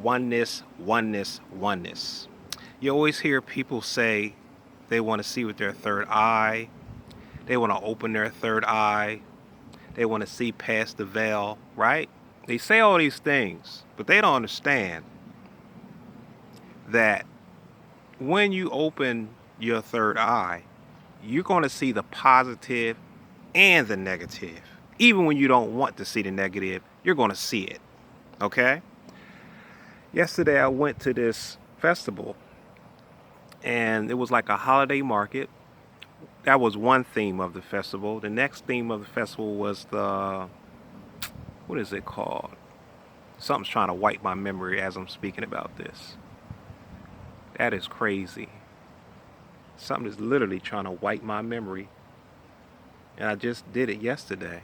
oneness, oneness, oneness. You always hear people say they want to see with their third eye, they want to open their third eye, they want to see past the veil, right? They say all these things, but they don't understand that when you open your third eye, you're going to see the positive and the negative. Even when you don't want to see the negative, you're going to see it, okay? Yesterday I went to this festival and it was like a holiday market. That was one theme of the festival. The next theme of the festival was what is it called? Something's trying to wipe my memory as I'm speaking about this. That is crazy. Something is literally trying to wipe my memory. And I just did it yesterday.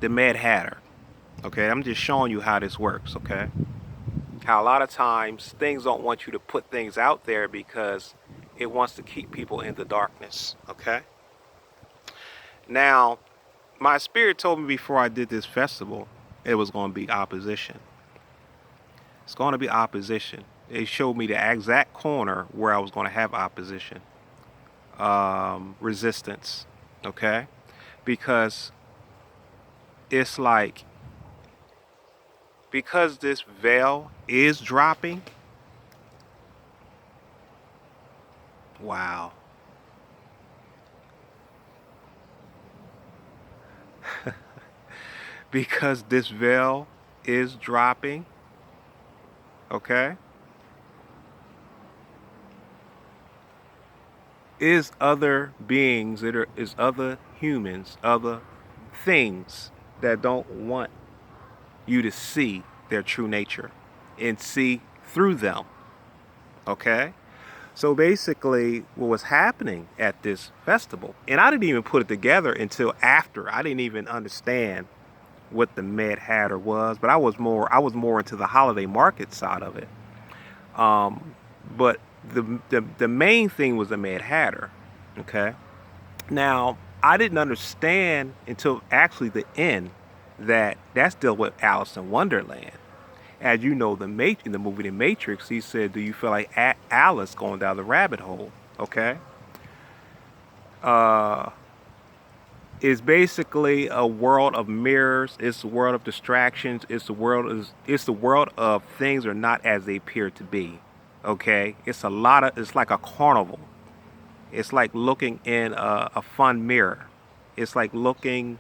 The Mad Hatter. Okay, I'm just showing you how this works, okay? How a lot of times things don't want you to put things out there because it wants to keep people in the darkness, okay? Now, my spirit told me before I did this festival, it was going to be opposition. It's going to be opposition. They showed me the exact corner where I was going to have opposition, resistance, okay? Because it's like, because this veil is dropping, wow. Because this veil is dropping, okay, is other beings, is other humans, other things that don't want you to see their true nature and see through them, okay? So basically what was happening at this festival, and I didn't even put it together until after. I didn't even understand what the Mad Hatter was, but I was more into the holiday market side of it. But the main thing was the Mad Hatter, okay? Now, I didn't understand until actually the end that that's dealt with Alice in Wonderland. As you know, in the movie The Matrix, he said, "Do you feel like Alice going down the rabbit hole?" Okay. It's basically a world of mirrors. It's a world of distractions. It's the world of things are not as they appear to be. Okay. It's like a carnival. It's like looking in a fun mirror. It's like looking.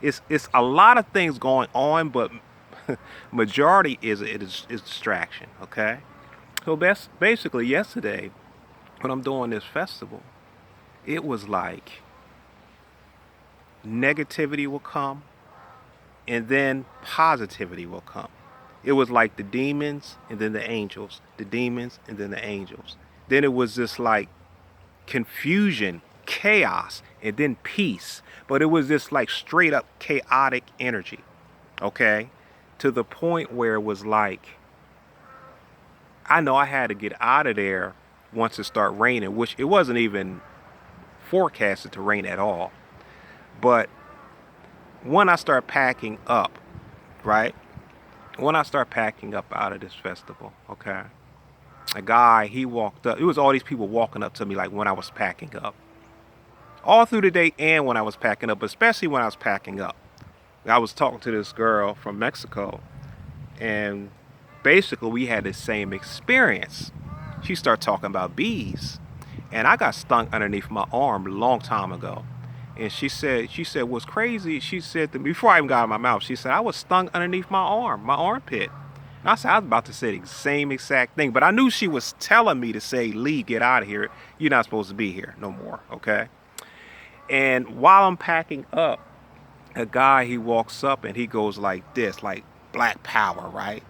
It's a lot of things going on, but majority is distraction. Okay. So basically yesterday when I'm doing this festival, it was like negativity will come and then positivity will come. It was like the demons and then the angels, the demons and then the angels. Then it was just like confusion, chaos, and then peace. But it was just like straight up chaotic energy, okay? To the point where it was like, I know I had to get out of there once it started raining, which it wasn't even forecasted to rain at all. But when I start packing up, right? When I start packing up out of this festival, okay? A guy, he walked up. It was all these people walking up to me like when I was packing up. All through the day and when I was packing up, but especially when I was packing up. I was talking to this girl from Mexico, and basically we had the same experience. She started talking about bees, and I got stung underneath my arm a long time ago. And she said, what's crazy, she said to me, before I even got out of my mouth, she said, I was stung underneath my arm, my armpit. And I said, I was about to say the same exact thing, but I knew she was telling me to say, Lee, get out of here. You're not supposed to be here no more, okay? And while I'm packing up, a guy, he walks up and he goes like this, like black power, right?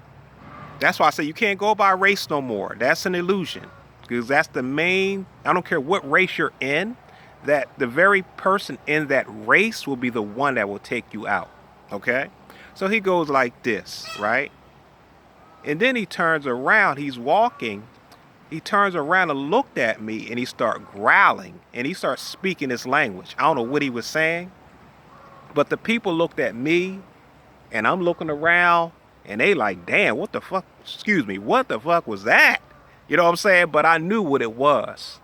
That's why I say you can't go by race no more. That's an illusion. Because that's the main, I don't care what race you're in, that the very person in that race will be the one that will take you out. Okay? So he goes like this, right? And then he turns around, he's walking. He turns around and looked at me and he started growling and he started speaking this language. I don't know what he was saying, but the people looked at me and I'm looking around And they like, damn, what the fuck, excuse me, what the fuck was that? You know what I'm saying? But I knew what it was.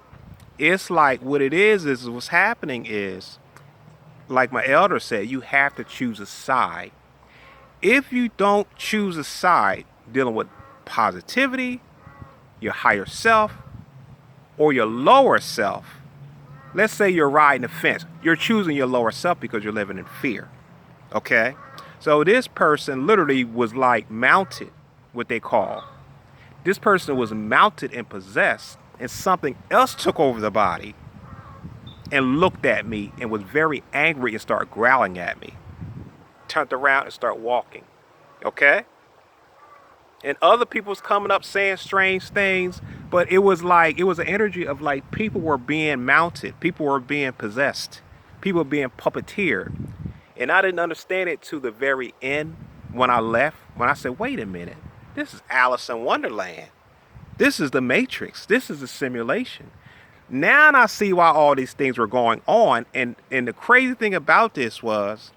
It's like what it is what's happening is, like my elder said, you have to choose a side. If you don't choose a side dealing with positivity, your higher self, or your lower self, let's say you're riding the fence, you're choosing your lower self because you're living in fear. Okay? So this person literally was like mounted, what they call. This person was mounted and possessed, and something else took over the body and looked at me and was very angry and started growling at me. Turned around and started walking. Okay? And other people was coming up saying strange things, but it was an energy of like people were being mounted, people were being possessed, people were being puppeteered. And I didn't understand it to the very end when I left, when I said, wait a minute, this is Alice in Wonderland. This is the Matrix. This is a simulation. Now I see why all these things were going on. And the crazy thing about this was,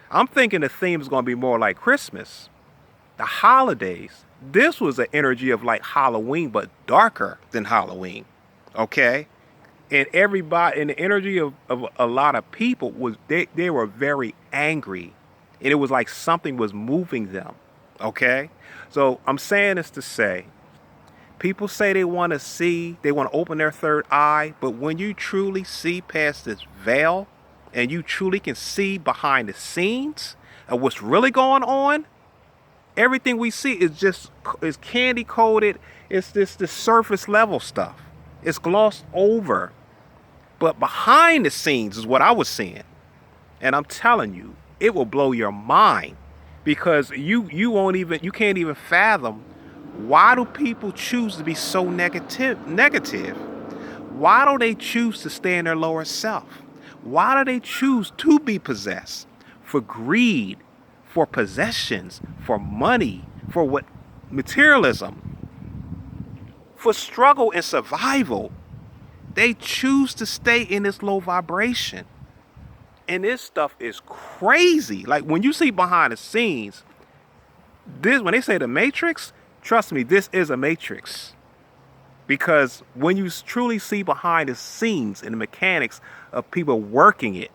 I'm thinking the theme is going to be more like Christmas, the holidays. This was an energy of like Halloween, but darker than Halloween. Okay? And everybody, and the energy of a lot of people was, they were very angry. And it was like something was moving them. Okay? So I'm saying this to say, people say they want to see, they want to open their third eye, but when you truly see past this veil and you truly can see behind the scenes of what's really going on, everything we see is candy coated. It's the surface level stuff. It's glossed over. But behind the scenes is what I was seeing. And I'm telling you, it will blow your mind, because you can't even fathom, why do people choose to be so negative? Why do they choose to stay in their lower self? Why do they choose to be possessed? For greed, for possessions, for money, for what? Materialism, for struggle and survival. They choose to stay in this low vibration. And this stuff is crazy. Like when you see behind the scenes, when they say the Matrix, trust me, this is a Matrix. Because when you truly see behind the scenes and the mechanics of people working it,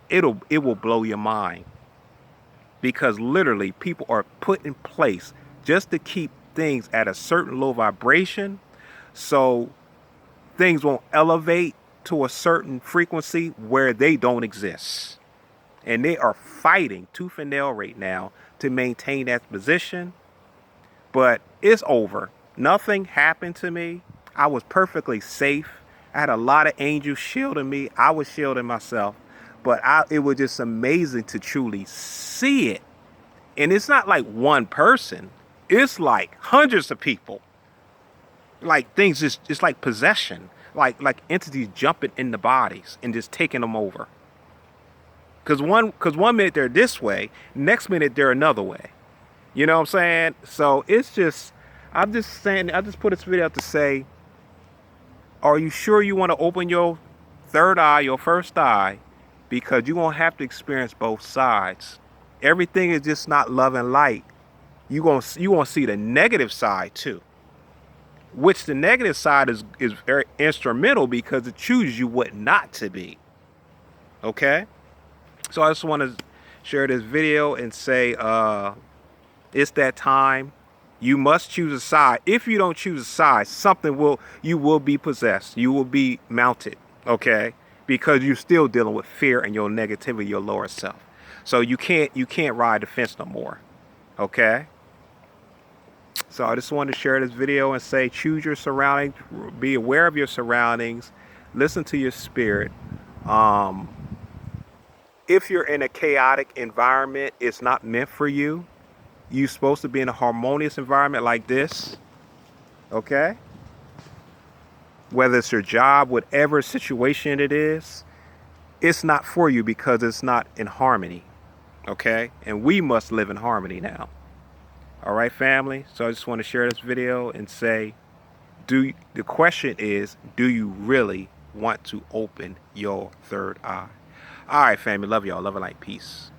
it will blow your mind. Because literally people are put in place just to keep things at a certain low vibration, so things won't elevate to a certain frequency where they don't exist. And they are fighting tooth and nail right now to maintain that position. But it's over. Nothing happened to me. I was perfectly safe. I had a lot of angels shielding me. I was shielding myself. But it was just amazing to truly see it. And it's not like one person. It's like hundreds of people. Like things it's like possession. Like entities jumping in the bodies and just taking them over. Cause one minute they're this way, next minute they're another way. You know what I'm saying? So it's just, I just put this video out to say, are you sure you want to open your third eye, your first eye? Because you're going to have to experience both sides. Everything is just not love and light. You going to see the negative side too. Which the negative side is very instrumental, because it chooses you what not to be. Okay? So I just want to share this video and say, it's that time. You must choose a side. If you don't choose a side, you will be possessed. You will be mounted, okay? Because you're still dealing with fear and your negativity, your lower self. So you can't ride the fence no more, okay? So I just wanted to share this video and say, choose your surroundings, be aware of your surroundings, listen to your spirit. If you're in a chaotic environment, it's not meant for you. You're supposed to be in a harmonious environment like this, okay? Whether it's your job, whatever situation it is, it's not for you because it's not in harmony, okay? And we must live in harmony now. All right, family? So I just want to share this video and say, the question is, do you really want to open your third eye? All right, family. Love y'all. Love and light. Peace.